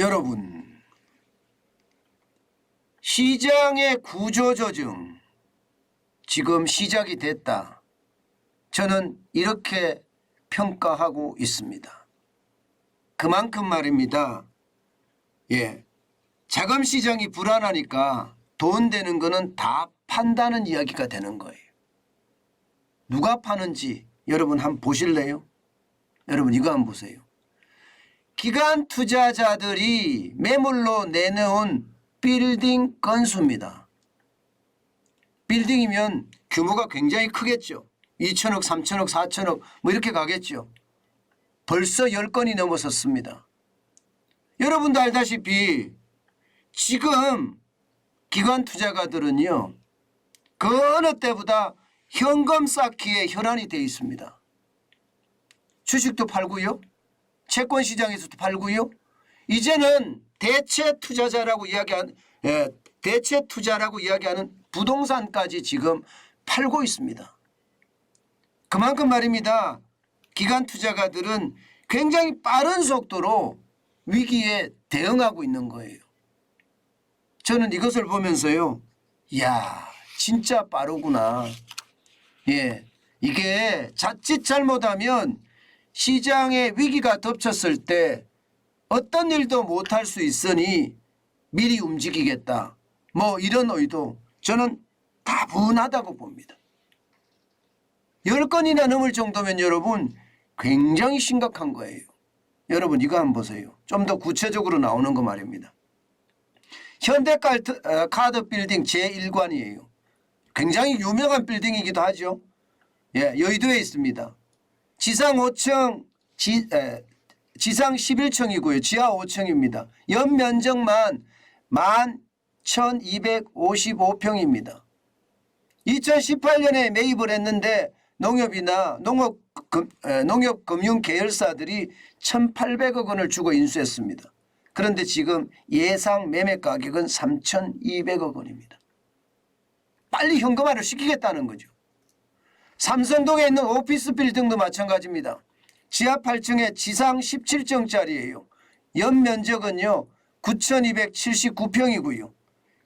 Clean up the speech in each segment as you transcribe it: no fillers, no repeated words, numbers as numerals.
여러분, 시장의 구조조정 지금 시작이 됐다. 저는 이렇게 평가하고 있습니다. 그만큼 말입니다. 자금 시장이 불안하니까 돈 되는 거는 다 판다는 이야기가 되는 거예요. 누가 파는지 여러분 한번 보실래요? 여러분 이거 한번 보세요. 기관 투자자들이 매물로 내놓은 빌딩 건수입니다. 빌딩이면 규모가 굉장히 크겠죠. 2천억, 3천억, 4천억 뭐 이렇게 가겠죠. 벌써 10건이 넘어섰습니다. 여러분도 알다시피 지금 기관 투자가들은요, 그 어느 때보다 현금 쌓기에 혈안이 되어 있습니다. 주식도 팔고요. 채권 시장에서도 팔고요. 이제는 대체 투자자라고 이야기하는 대체 투자라고 이야기하는 부동산까지 지금 팔고 있습니다. 그만큼 말입니다. 기관 투자가들은 굉장히 빠른 속도로 위기에 대응하고 있는 거예요. 저는 이것을 보면서요, 이야 진짜 빠르구나. 이게 자칫 잘못하면 시장에 위기가 덮쳤을 때 어떤 일도 못할 수 있으니 미리 움직이겠다. 뭐 이런 의도 저는 다분하다고 봅니다. 10건이나 넘을 정도면 여러분 굉장히 심각한 거예요. 여러분 이거 한번 보세요. 좀 더 구체적으로 나오는 거 말입니다. 현대카드 빌딩 제1관이에요. 굉장히 유명한 빌딩이기도 하죠. 여의도에 있습니다. 지상 5층, 지상 11층이고요. 지하 5층입니다. 연면적만 11,255평입니다. 2018년에 매입을 했는데 농협이나 농협금융 계열사들이 1,800억 원을 주고 인수했습니다. 그런데 지금 예상 매매 가격은 3,200억 원입니다. 빨리 현금화를 시키겠다는 거죠. 삼성동에 있는 오피스 빌딩도 마찬가지입니다. 지하 8층에 지상 17층짜리예요. 연면적은요 9,279평이고요.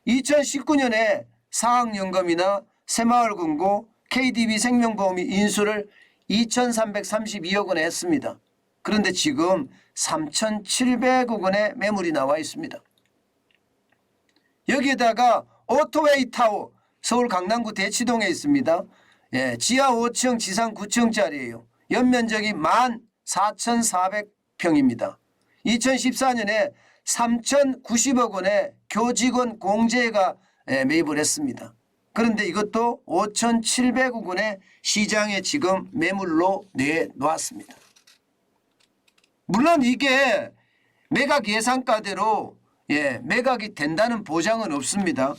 2019년에 사학연금이나 새마을금고, KDB 생명보험이 인수를 2,332억 원에 했습니다. 그런데 지금 3,700억 원의 매물이 나와 있습니다. 여기에다가 오토웨이 타워 서울 강남구 대치동에 있습니다. 지하 5층 지상 9층짜리예요. 연면적이 14,400평입니다. 2014년에 3,090억 원의 교직원 공제가 매입을 했습니다. 그런데 이것도 5,700억 원의 시장에 지금 매물로 내놓았습니다. 물론 이게 매각 예상가대로 매각이 된다는 보장은 없습니다.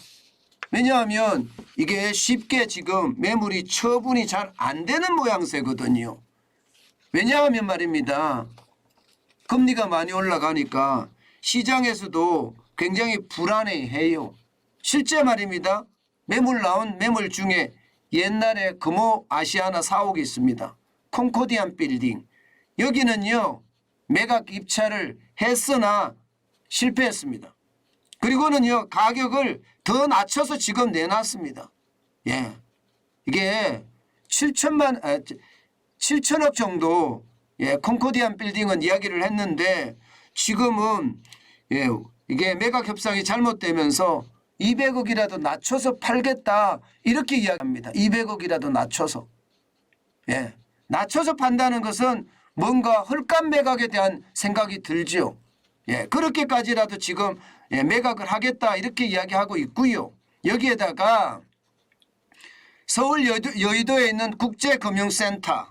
왜냐하면 이게 쉽게 지금 매물이 처분이 잘 안 되는 모양새거든요. 왜냐하면 말입니다. 금리가 많이 올라가니까 시장에서도 굉장히 불안해해요. 실제 말입니다. 매물 나온 매물 중에 옛날에 금호 아시아나 사옥이 있습니다. 콩코디안 빌딩. 여기는요. 매각 입찰을 했으나 실패했습니다. 그리고는요. 가격을 더 낮춰서 지금 내놨습니다. 이게 7천억 정도 콩코디안 빌딩은 이야기를 했는데 지금은 이게 매각 협상이 잘못되면서 200억이라도 낮춰서 팔겠다 이렇게 이야기합니다. 200억이라도 낮춰서. 낮춰서 판다는 것은 뭔가 헐값 매각에 대한 생각이 들죠. 그렇게까지라도 지금 매각을 하겠다 이렇게 이야기하고 있고요. 여기에다가 서울 여의도에 있는 국제금융센터,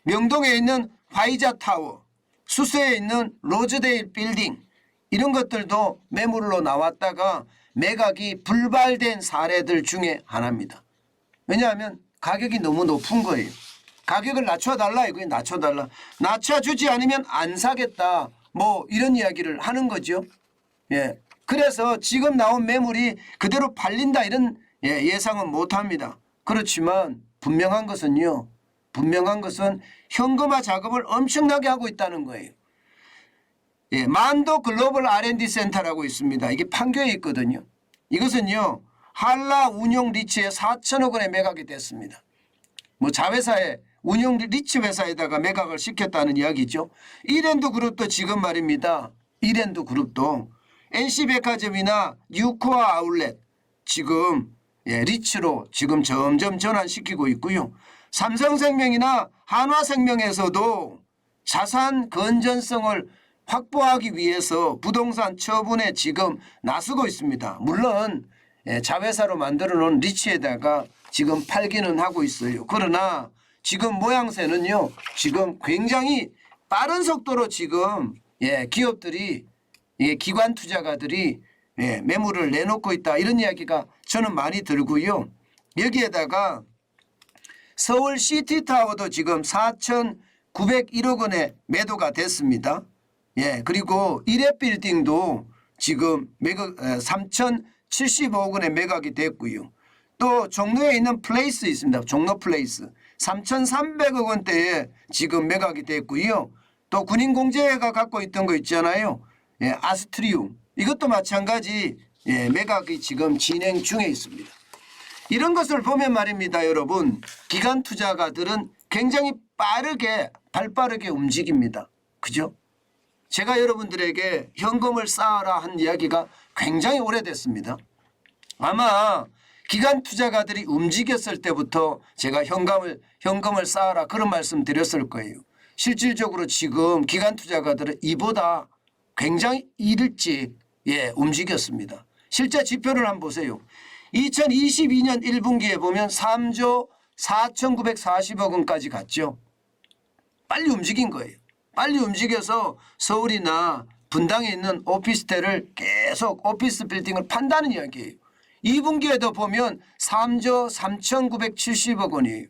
명동에 있는 화이자타워, 수서에 있는 로즈데일 빌딩 이런 것들도 매물로 나왔다가 매각이 불발된 사례들 중에 하나입니다. 왜냐하면 가격이 너무 높은 거예요. 가격을 낮춰달라 이거예요. 낮춰달라. 낮춰주지 않으면 안 사겠다. 뭐 이런 이야기를 하는 거죠. 그래서 지금 나온 매물이 그대로 팔린다 이런 예상은 못합니다. 그렇지만 분명한 것은요. 분명한 것은 현금화 작업을 엄청나게 하고 있다는 거예요. 만도 글로벌 R&D 센터라고 있습니다. 이게 판교에 있거든요. 이것은요 한라 운용 리츠에 4천억 원에 매각이 됐습니다. 뭐 자회사에 운용 리츠 회사에다가 매각을 시켰다는 이야기죠. 이랜드 그룹도 지금 말입니다. 이랜드 그룹도 NC백화점이나 유코아 아울렛 지금 리츠로 지금 점점 전환시키고 있고요. 삼성생명이나 한화생명에서도 자산 건전성을 확보하기 위해서 부동산 처분에 지금 나서고 있습니다. 물론 자회사로 만들어 놓은 리츠에다가 지금 팔기는 하고 있어요. 그러나 지금 모양새는요. 지금 굉장히 빠른 속도로 지금 기업들이 기관 투자가들이 매물을 내놓고 있다. 이런 이야기가 저는 많이 들고요. 여기에다가 서울 시티타워도 지금 4,901억 원에 매도가 됐습니다. 그리고 이레빌딩도 지금 매각 3,075억 원에 매각이 됐고요. 또 종로에 있는 플레이스 있습니다. 종로 플레이스 3,300억 원대에 지금 매각이 됐고요. 또 군인공제회가 갖고 있던 거 있잖아요. 아스트리움 이것도 마찬가지 매각이 지금 진행 중에 있습니다. 이런 것을 보면 말입니다. 여러분 기관 투자가들은 굉장히 빠르게 발빠르게 움직입니다. 그죠? 제가 여러분들에게 현금을 쌓아라 한 이야기가 굉장히 오래됐습니다. 아마 기관 투자가들이 움직였을 때부터 제가 현금을 쌓아라 그런 말씀 드렸을 거예요. 실질적으로 지금 기관 투자가들은 이보다 굉장히 일찍 움직였습니다. 실제 지표를 한번 보세요. 2022년 1분기에 보면 3조 4,940억 원까지 갔죠. 빨리 움직인 거예요. 빨리 움직여서 서울이나 분당에 있는 오피스텔을 계속 오피스 빌딩을 판다는 이야기예요. 2분기에도 보면 3조 3,970억 원이에요.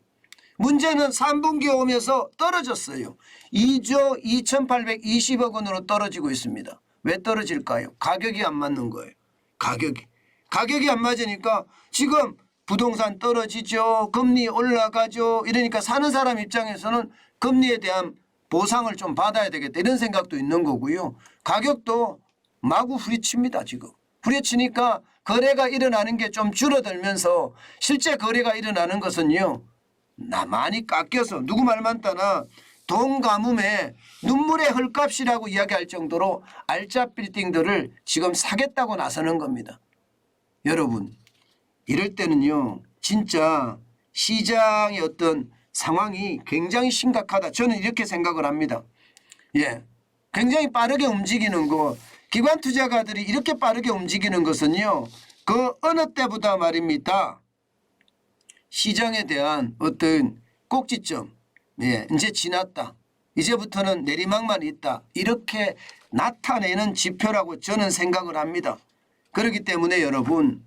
문제는 3분기에 오면서 떨어졌어요. 2조 2,820억 원으로 떨어지고 있습니다. 왜 떨어질까요? 가격이 안 맞는 거예요. 가격이 안 맞으니까 지금 부동산 떨어지죠. 금리 올라가죠. 이러니까 사는 사람 입장에서는 금리에 대한 보상을 좀 받아야 되겠다 이런 생각도 있는 거고요. 가격도 마구 후리칩니다. 지금. 후리치니까 거래가 일어나는 게 좀 줄어들면서 실제 거래가 일어나는 것은요. 많이 깎여서 누구 말만 따나 돈 가뭄에 눈물의 헐값이라고 이야기할 정도로 알짜 빌딩들을 지금 사겠다고 나서는 겁니다. 여러분 이럴 때는요. 진짜 시장의 어떤 상황이 굉장히 심각하다. 저는 이렇게 생각을 합니다. 굉장히 빠르게 움직이는 거 기관 투자가들이 이렇게 빠르게 움직이는 것은요. 그 어느 때보다 말입니다. 시장에 대한 어떤 꼭지점 이제 지났다. 이제부터는 내리막만 있다. 이렇게 나타내는 지표라고 저는 생각을 합니다. 그렇기 때문에 여러분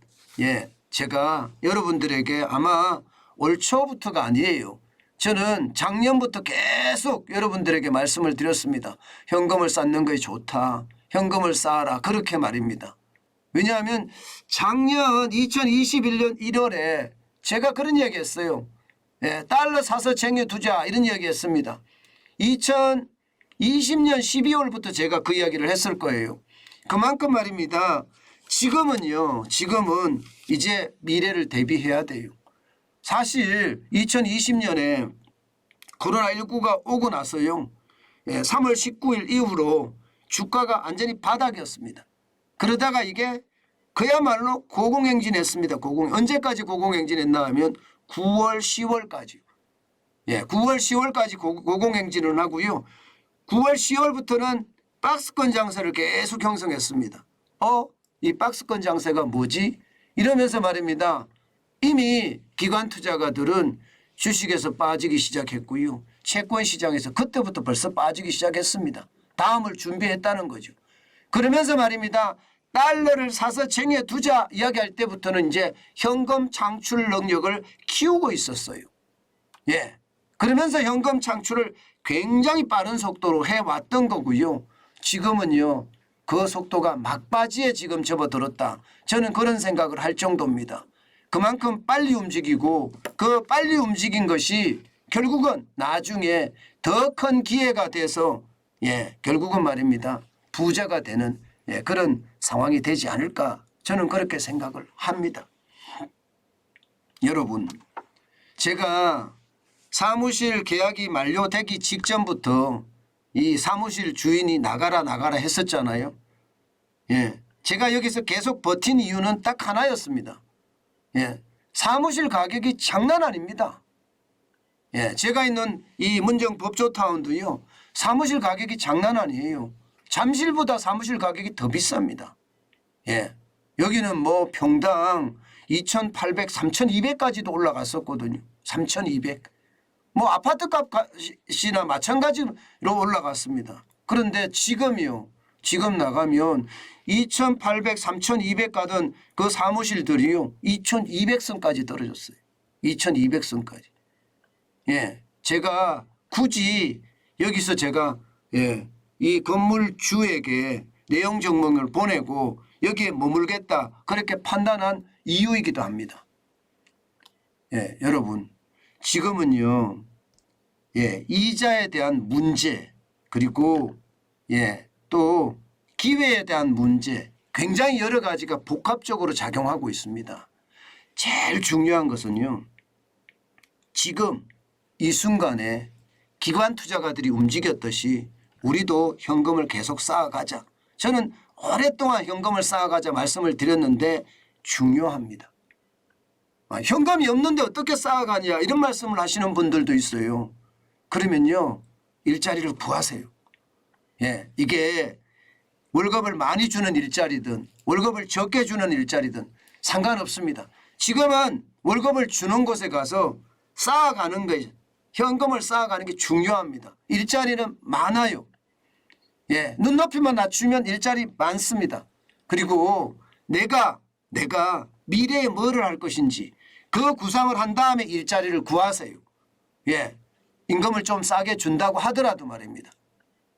제가 여러분들에게 아마 올 초부터가 아니에요. 저는 작년부터 계속 여러분들에게 말씀을 드렸습니다. 현금을 쌓는 것이 좋다. 현금을 쌓아라. 그렇게 말입니다. 왜냐하면 작년 2021년 1월에 제가 그런 이야기 했어요. 달러 사서 쟁여두자 이런 이야기 했습니다. 2020년 12월부터 제가 그 이야기를 했을 거예요. 그만큼 말입니다. 지금은 이제 미래를 대비해야 돼요. 사실 2020년에 코로나19가 오고 나서요. 3월 19일 이후로 주가가 완전히 바닥이었습니다. 그러다가 이게 그야말로 고공행진했습니다. 언제까지 고공행진했나 하면 9월 10월까지. 9월 10월까지 고공행진을 하고요. 9월 10월부터는 박스권 장세를 계속 형성했습니다. 이 박스권 장세가 뭐지? 이러면서 말입니다. 이미 기관 투자가들은 주식에서 빠지기 시작했고요. 채권 시장에서 그때부터 벌써 빠지기 시작했습니다. 다음을 준비했다는 거죠. 그러면서 말입니다. 달러를 사서 쟁여두자 이야기할 때부터는 이제 현금 창출 능력을 키우고 있었어요. 그러면서 현금 창출을 굉장히 빠른 속도로 해왔던 거고요. 지금은요. 그 속도가 막바지에 지금 접어들었다. 저는 그런 생각을 할 정도입니다. 그만큼 빨리 움직이고 그 빨리 움직인 것이 결국은 나중에 더 큰 기회가 돼서 결국은 말입니다. 부자가 되는 그런 상황이 되지 않을까 저는 그렇게 생각을 합니다. 여러분, 제가 사무실 계약이 만료되기 직전부터 이 사무실 주인이 나가라 했었잖아요. 제가 여기서 계속 버틴 이유는 딱 하나였습니다. 사무실 가격이 장난 아닙니다. 제가 있는 이 문정 법조타운도요. 사무실 가격이 장난 아니에요. 잠실보다 사무실 가격이 더 비쌉니다. 여기는 뭐 평당 2,800, 3,200까지도 올라갔었거든요. 3,200. 뭐 아파트 값이나 마찬가지로 올라갔습니다. 그런데 지금이요. 지금 나가면 2,800, 3,200 가던 그 사무실들이요. 2,200선까지 떨어졌어요. 2,200선까지. 제가 굳이 여기서 제가 이 건물주에게 내용 증명을 보내고 여기에 머물겠다 그렇게 판단한 이유이기도 합니다. 여러분 지금은요 이자에 대한 문제 그리고 또 기회에 대한 문제 굉장히 여러 가지가 복합적으로 작용하고 있습니다. 제일 중요한 것은요 지금 이 순간에 기관 투자가들이 움직였듯이 우리도 현금을 계속 쌓아가자. 저는 오랫동안 현금을 쌓아가자 말씀을 드렸는데 중요합니다. 현금이 없는데 어떻게 쌓아가냐 이런 말씀을 하시는 분들도 있어요. 그러면요 일자리를 구하세요. 이게 월급을 많이 주는 일자리든 월급을 적게 주는 일자리든 상관없습니다. 지금은 월급을 주는 곳에 가서 쌓아가는 거예요. 현금을 쌓아가는 게 중요합니다. 일자리는 많아요. 눈높이만 낮추면 일자리 많습니다. 그리고 내가 미래에 뭐를 할 것인지 그 구상을 한 다음에 일자리를 구하세요. 임금을 좀 싸게 준다고 하더라도 말입니다.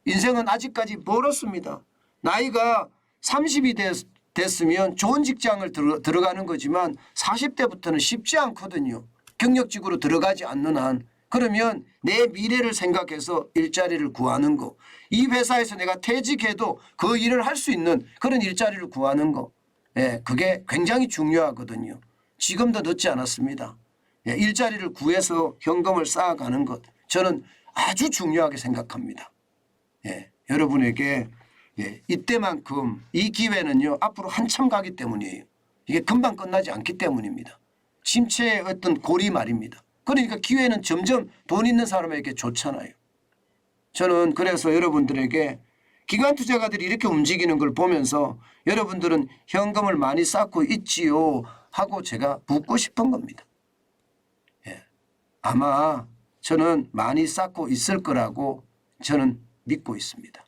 인생은 아직까지 멀었습니다. 나이가 30이 됐으면 좋은 직장을 들어가는 거지만 40대부터는 쉽지 않거든요. 경력직으로 들어가지 않는 한. 그러면 내 미래를 생각해서 일자리를 구하는 거. 이 회사에서 내가 퇴직해도 그 일을 할 수 있는 그런 일자리를 구하는 거. 그게 굉장히 중요하거든요. 지금도 늦지 않았습니다. 일자리를 구해서 현금을 쌓아가는 것. 저는 아주 중요하게 생각합니다. 여러분에게 이때만큼 이 기회는요. 앞으로 한참 가기 때문이에요. 이게 금방 끝나지 않기 때문입니다. 침체의 어떤 고리 말입니다. 그러니까 기회는 점점 돈 있는 사람에게 좋잖아요. 저는 그래서 여러분들에게 기관 투자가들이 이렇게 움직이는 걸 보면서 여러분들은 현금을 많이 쌓고 있지요 하고 제가 묻고 싶은 겁니다. 아마 저는 많이 쌓고 있을 거라고 저는 믿고 있습니다.